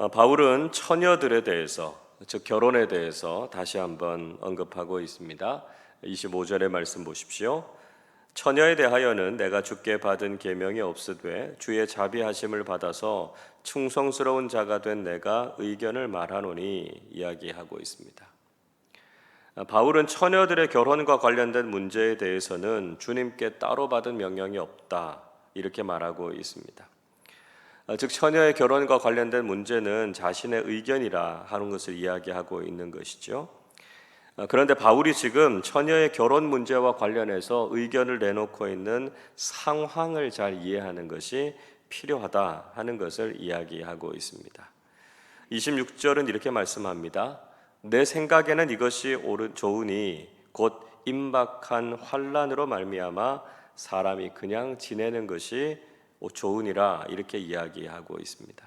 바울은 처녀들에 대해서, 즉 결혼에 대해서 다시 한번 언급하고 있습니다. 25절의 말씀 보십시오. 처녀에 대하여는 내가 주께 받은 계명이 없으되 주의 자비하심을 받아서 충성스러운 자가 된 내가 의견을 말하노니 이야기하고 있습니다. 바울은 처녀들의 결혼과 관련된 문제에 대해서는 주님께 따로 받은 명령이 없다, 이렇게 말하고 있습니다. 즉 처녀의 결혼과 관련된 문제는 자신의 의견이라 하는 것을 이야기하고 있는 것이죠. 그런데 바울이 지금 처녀의 결혼 문제와 관련해서 의견을 내놓고 있는 상황을 잘 이해하는 것이 필요하다 하는 것을 이야기하고 있습니다. 26절은 이렇게 말씀합니다. 내 생각에는 이것이 좋으니 곧 임박한 환난으로 말미암아 사람이 그냥 지내는 것이 좋으니라, 이렇게 이야기하고 있습니다.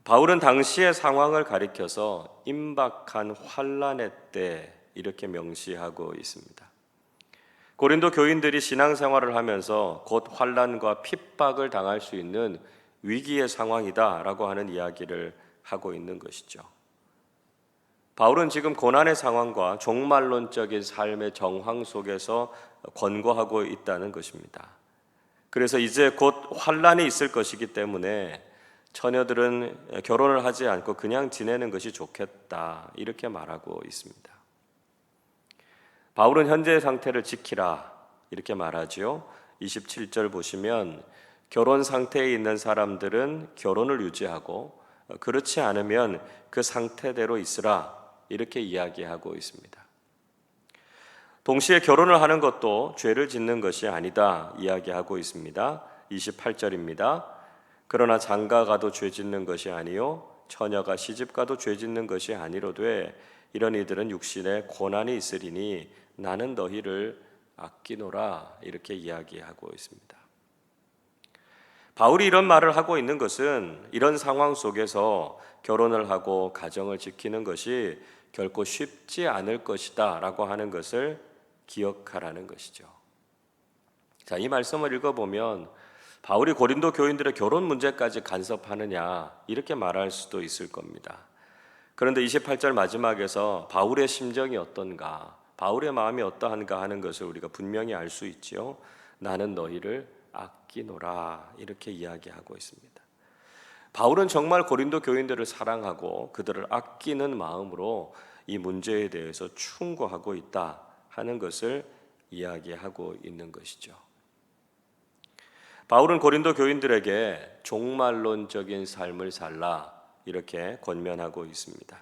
바울은 당시의 상황을 가리켜서 임박한 환난의 때, 이렇게 명시하고 있습니다. 고린도 교인들이 신앙생활을 하면서 곧 환난과 핍박을 당할 수 있는 위기의 상황이다라고 하는 이야기를 하고 있는 것이죠. 바울은 지금 고난의 상황과 종말론적인 삶의 정황 속에서 권고하고 있다는 것입니다. 그래서 이제 곧 환난이 있을 것이기 때문에 처녀들은 결혼을 하지 않고 그냥 지내는 것이 좋겠다, 이렇게 말하고 있습니다. 바울은 현재의 상태를 지키라, 이렇게 말하죠. 27절 보시면 결혼 상태에 있는 사람들은 결혼을 유지하고 그렇지 않으면 그 상태대로 있으라, 이렇게 이야기하고 있습니다. 동시에 결혼을 하는 것도 죄를 짓는 것이 아니다 이야기하고 있습니다. 28절입니다. 그러나 장가가도 죄 짓는 것이 아니요 처녀가 시집가도 죄 짓는 것이 아니로되 이런 이들은 육신에 고난이 있으리니 나는 너희를 아끼노라, 이렇게 이야기하고 있습니다. 바울이 이런 말을 하고 있는 것은 이런 상황 속에서 결혼을 하고 가정을 지키는 것이 결코 쉽지 않을 것이다 라고 하는 것을 기억하라는 것이죠. 자, 이 말씀을 읽어보면 바울이 고린도 교인들의 결혼 문제까지 간섭하느냐, 이렇게 말할 수도 있을 겁니다. 그런데 28절 마지막에서 바울의 심정이 어떤가, 바울의 마음이 어떠한가 하는 것을 우리가 분명히 알 수 있지요. 나는 너희를 아끼노라, 이렇게 이야기하고 있습니다. 바울은 정말 고린도 교인들을 사랑하고 그들을 아끼는 마음으로 이 문제에 대해서 충고하고 있다 하는 것을 이야기하고 있는 것이죠. 바울은 고린도 교인들에게 종말론적인 삶을 살라, 이렇게 권면하고 있습니다.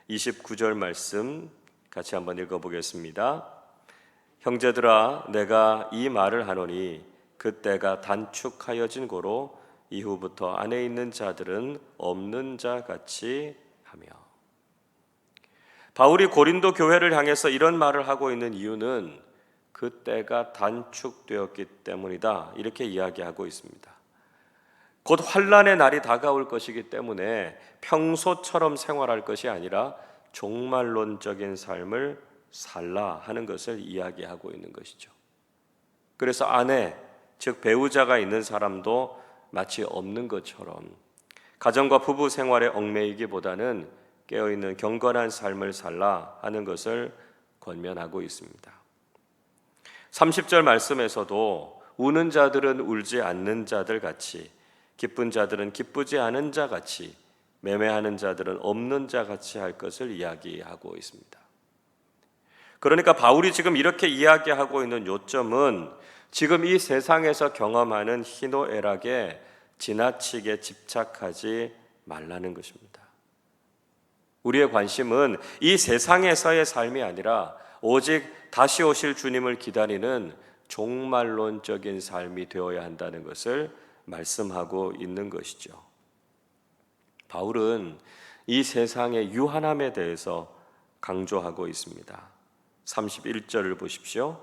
29절 말씀 같이 한번 읽어보겠습니다. 형제들아, 내가 이 말을 하노니 그때가 단축하여진 고로 이후부터 안에 있는 자들은 없는 자 같이 하며. 바울이 고린도 교회를 향해서 이런 말을 하고 있는 이유는 그때가 단축되었기 때문이다, 이렇게 이야기하고 있습니다. 곧 환난의 날이 다가올 것이기 때문에 평소처럼 생활할 것이 아니라 종말론적인 삶을 살라 하는 것을 이야기하고 있는 것이죠. 그래서 아내, 즉 배우자가 있는 사람도 마치 없는 것처럼 가정과 부부 생활에 얽매이기보다는 깨어있는 경건한 삶을 살라 하는 것을 권면하고 있습니다. 30절 말씀에서도 우는 자들은 울지 않는 자들 같이, 기쁜 자들은 기쁘지 않은 자 같이, 매매하는 자들은 없는 자 같이 할 것을 이야기하고 있습니다. 그러니까 바울이 지금 이렇게 이야기하고 있는 요점은 지금 이 세상에서 경험하는 희노애락에 지나치게 집착하지 말라는 것입니다. 우리의 관심은 이 세상에서의 삶이 아니라 오직 다시 오실 주님을 기다리는 종말론적인 삶이 되어야 한다는 것을 말씀하고 있는 것이죠. 바울은 이 세상의 유한함에 대해서 강조하고 있습니다. 31절을 보십시오.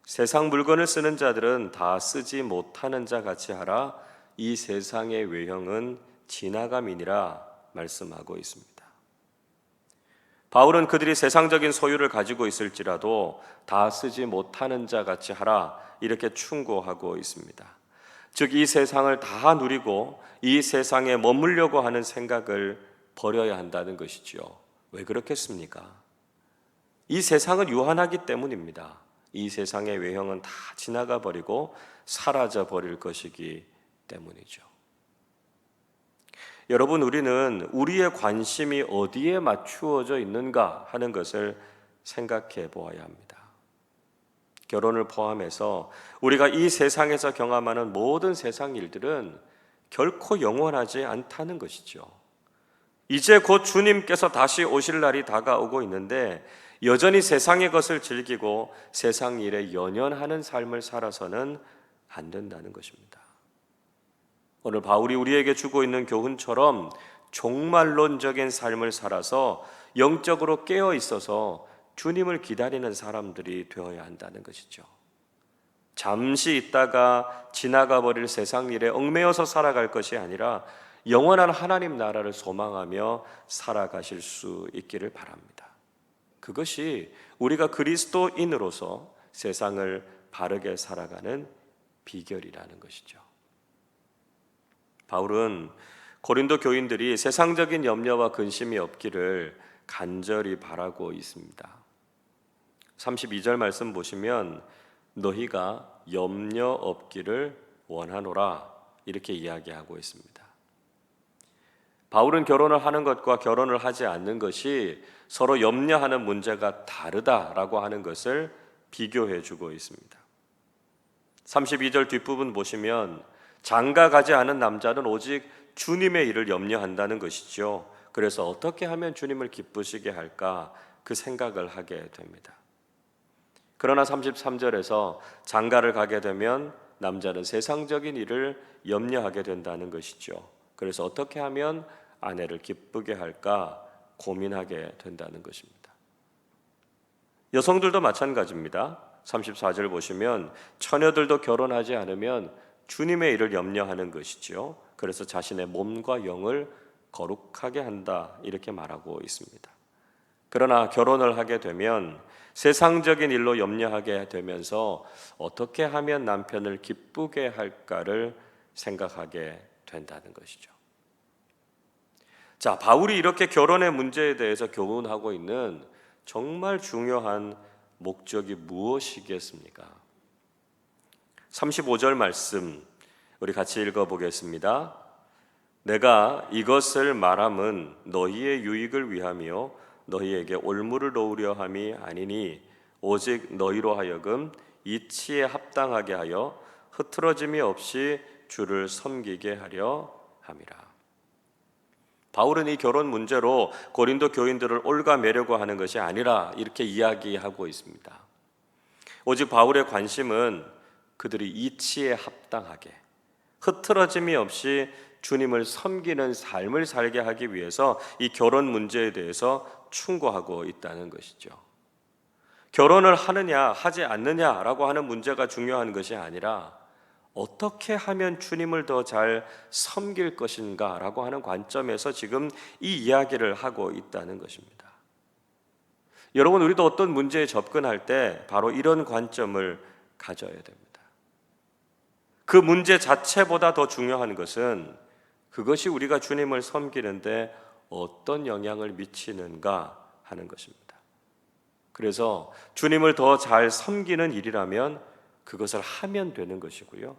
세상 물건을 쓰는 자들은 다 쓰지 못하는 자 같이 하라. 이 세상의 외형은 지나감이니라 말씀하고 있습니다. 바울은 그들이 세상적인 소유를 가지고 있을지라도 다 쓰지 못하는 자 같이 하라, 이렇게 충고하고 있습니다. 즉 이 세상을 다 누리고 이 세상에 머물려고 하는 생각을 버려야 한다는 것이지요. 왜 그렇겠습니까? 이 세상은 유한하기 때문입니다. 이 세상의 외형은 다 지나가 버리고 사라져 버릴 것이기 때문이죠. 여러분, 우리는 우리의 관심이 어디에 맞추어져 있는가 하는 것을 생각해 보아야 합니다. 결혼을 포함해서 우리가 이 세상에서 경험하는 모든 세상 일들은 결코 영원하지 않다는 것이죠. 이제 곧 주님께서 다시 오실 날이 다가오고 있는데 여전히 세상의 것을 즐기고 세상 일에 연연하는 삶을 살아서는 안 된다는 것입니다. 오늘 바울이 우리에게 주고 있는 교훈처럼 종말론적인 삶을 살아서 영적으로 깨어 있어서 주님을 기다리는 사람들이 되어야 한다는 것이죠. 잠시 있다가 지나가 버릴 세상 일에 얽매여서 살아갈 것이 아니라 영원한 하나님 나라를 소망하며 살아가실 수 있기를 바랍니다. 그것이 우리가 그리스도인으로서 세상을 바르게 살아가는 비결이라는 것이죠. 바울은 고린도 교인들이 세상적인 염려와 근심이 없기를 간절히 바라고 있습니다. 32절 말씀 보시면 너희가 염려 없기를 원하노라 이렇게 이야기하고 있습니다. 바울은 결혼을 하는 것과 결혼을 하지 않는 것이 서로 염려하는 문제가 다르다라고 하는 것을 비교해 주고 있습니다. 32절 뒷부분 보시면 장가 가지 않은 남자는 오직 주님의 일을 염려한다는 것이죠. 그래서 어떻게 하면 주님을 기쁘시게 할까 그 생각을 하게 됩니다. 그러나 33절에서 장가를 가게 되면 남자는 세상적인 일을 염려하게 된다는 것이죠. 그래서 어떻게 하면 아내를 기쁘게 할까 고민하게 된다는 것입니다. 여성들도 마찬가지입니다. 34절 보시면 처녀들도 결혼하지 않으면 주님의 일을 염려하는 것이죠. 그래서 자신의 몸과 영을 거룩하게 한다 이렇게 말하고 있습니다. 그러나 결혼을 하게 되면 세상적인 일로 염려하게 되면서 어떻게 하면 남편을 기쁘게 할까를 생각하게 된다는 것이죠. 자, 바울이 이렇게 결혼의 문제에 대해서 교훈하고 있는 정말 중요한 목적이 무엇이겠습니까? 35절 말씀 우리 같이 읽어보겠습니다. 내가 이것을 말함은 너희의 유익을 위하며 너희에게 올무를 놓으려 함이 아니니 오직 너희로 하여금 이치에 합당하게 하여 흐트러짐이 없이 주를 섬기게 하려 함이라. 바울은 이 결혼 문제로 고린도 교인들을 올가매려고 하는 것이 아니라 이렇게 이야기하고 있습니다. 오직 바울의 관심은 그들이 이치에 합당하게 흐트러짐이 없이 주님을 섬기는 삶을 살게 하기 위해서 이 결혼 문제에 대해서 충고하고 있다는 것이죠. 결혼을 하느냐 하지 않느냐라고 하는 문제가 중요한 것이 아니라 어떻게 하면 주님을 더 잘 섬길 것인가라고 하는 관점에서 지금 이 이야기를 하고 있다는 것입니다. 여러분, 우리도 어떤 문제에 접근할 때 바로 이런 관점을 가져야 됩니다. 그 문제 자체보다 더 중요한 것은 그것이 우리가 주님을 섬기는데 어떤 영향을 미치는가 하는 것입니다. 그래서 주님을 더 잘 섬기는 일이라면 그것을 하면 되는 것이고요.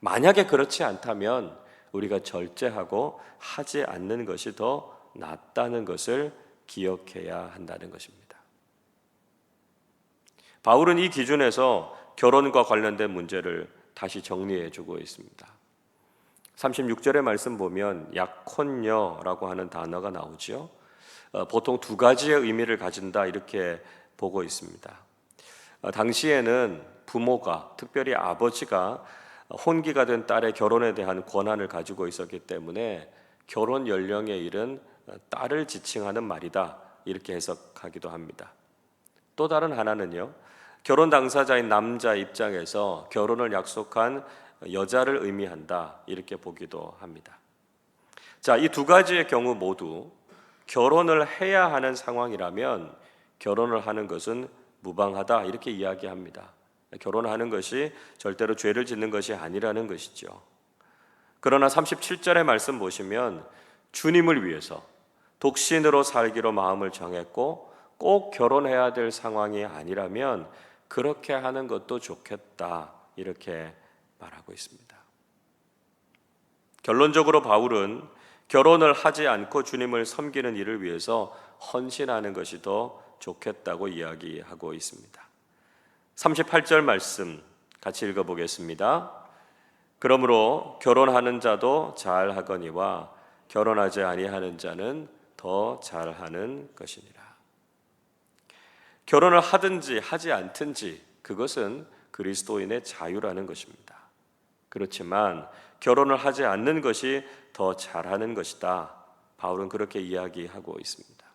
만약에 그렇지 않다면 우리가 절제하고 하지 않는 것이 더 낫다는 것을 기억해야 한다는 것입니다. 바울은 이 기준에서 결혼과 관련된 문제를 다시 정리해 주고 있습니다. 36절의 말씀 보면 약혼녀라고 하는 단어가 나오죠. 보통 두 가지의 의미를 가진다 이렇게 보고 있습니다. 당시에는 부모가, 특별히 아버지가 혼기가 된 딸의 결혼에 대한 권한을 가지고 있었기 때문에 결혼 연령에 이른 딸을 지칭하는 말이다 이렇게 해석하기도 합니다. 또 다른 하나는요, 결혼 당사자인 남자 입장에서 결혼을 약속한 여자를 의미한다 이렇게 보기도 합니다. 자, 이 두 가지의 경우 모두 결혼을 해야 하는 상황이라면 결혼을 하는 것은 무방하다 이렇게 이야기합니다. 결혼하는 것이 절대로 죄를 짓는 것이 아니라는 것이죠. 그러나 37절의 말씀 보시면 주님을 위해서 독신으로 살기로 마음을 정했고 꼭 결혼해야 될 상황이 아니라면 그렇게 하는 것도 좋겠다, 이렇게 말하고 있습니다. 결론적으로 바울은 결혼을 하지 않고 주님을 섬기는 일을 위해서 헌신하는 것이 더 좋겠다고 이야기하고 있습니다. 38절 말씀 같이 읽어보겠습니다. 그러므로 결혼하는 자도 잘하거니와 결혼하지 아니하는 자는 더 잘하는 것이니라. 결혼을 하든지 하지 않든지 그것은 그리스도인의 자유라는 것입니다. 그렇지만 결혼을 하지 않는 것이 더 잘하는 것이다, 바울은 그렇게 이야기하고 있습니다.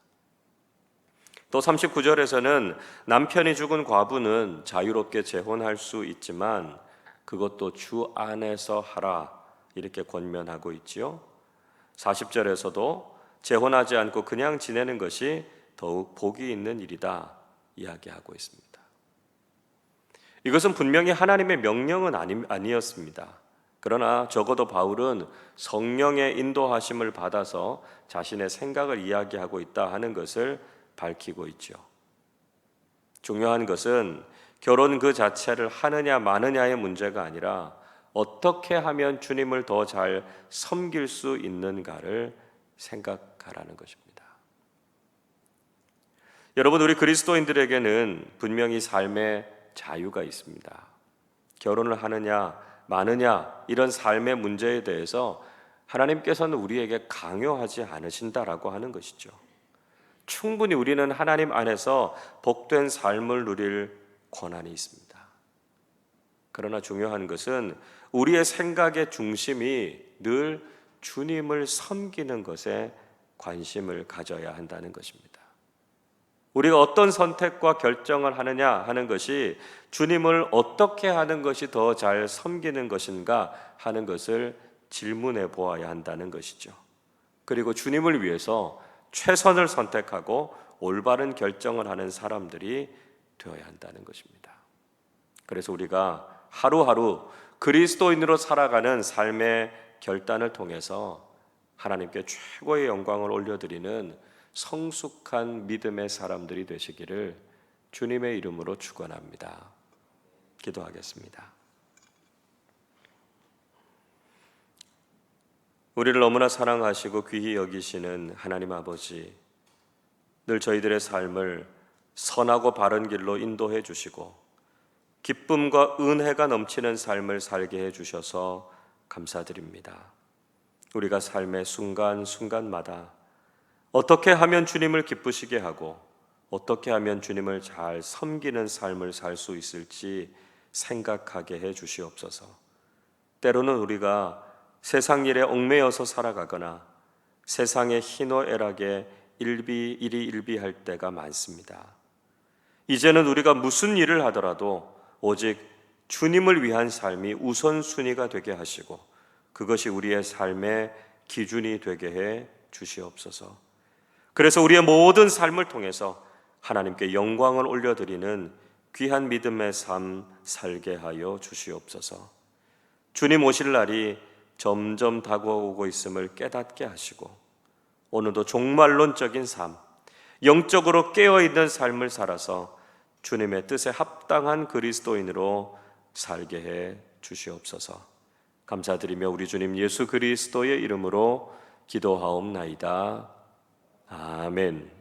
또 39절에서는 남편이 죽은 과부는 자유롭게 재혼할 수 있지만 그것도 주 안에서 하라, 이렇게 권면하고 있지요. 40절에서도 재혼하지 않고 그냥 지내는 것이 더욱 복이 있는 일이다 이야기하고 있습니다. 이것은 분명히 하나님의 명령은 아니었습니다. 그러나 적어도 바울은 성령의 인도하심을 받아서 자신의 생각을 이야기하고 있다 하는 것을 밝히고 있죠. 중요한 것은 결혼 그 자체를 하느냐 마느냐의 문제가 아니라 어떻게 하면 주님을 더 잘 섬길 수 있는가를 생각하라는 것입니다. 여러분, 우리 그리스도인들에게는 분명히 삶의 자유가 있습니다. 결혼을 하느냐 마느냐 이런 삶의 문제에 대해서 하나님께서는 우리에게 강요하지 않으신다라고 하는 것이죠. 충분히 우리는 하나님 안에서 복된 삶을 누릴 권한이 있습니다. 그러나 중요한 것은 우리의 생각의 중심이 늘 주님을 섬기는 것에 관심을 가져야 한다는 것입니다. 우리가 어떤 선택과 결정을 하느냐 하는 것이 주님을 어떻게 하는 것이 더 잘 섬기는 것인가 하는 것을 질문해 보아야 한다는 것이죠. 그리고 주님을 위해서 최선을 선택하고 올바른 결정을 하는 사람들이 되어야 한다는 것입니다. 그래서 우리가 하루하루 그리스도인으로 살아가는 삶의 결단을 통해서 하나님께 최고의 영광을 올려드리는 성숙한 믿음의 사람들이 되시기를 주님의 이름으로 축원합니다. 기도하겠습니다. 우리를 너무나 사랑하시고 귀히 여기시는 하나님 아버지, 늘 저희들의 삶을 선하고 바른 길로 인도해 주시고 기쁨과 은혜가 넘치는 삶을 살게 해 주셔서 감사드립니다. 우리가 삶의 순간순간마다 어떻게 하면 주님을 기쁘시게 하고 어떻게 하면 주님을 잘 섬기는 삶을 살 수 있을지 생각하게 해 주시옵소서. 때로는 우리가 세상 일에 얽매여서 살아가거나 세상의 희노애락에 일희일비할 때가 많습니다. 이제는 우리가 무슨 일을 하더라도 오직 주님을 위한 삶이 우선순위가 되게 하시고 그것이 우리의 삶의 기준이 되게 해 주시옵소서. 그래서 우리의 모든 삶을 통해서 하나님께 영광을 올려드리는 귀한 믿음의 삶 살게 하여 주시옵소서. 주님 오실 날이 점점 다가오고 있음을 깨닫게 하시고 오늘도 종말론적인 삶, 영적으로 깨어있는 삶을 살아서 주님의 뜻에 합당한 그리스도인으로 살게 해 주시옵소서. 감사드리며 우리 주님 예수 그리스도의 이름으로 기도하옵나이다. 아멘.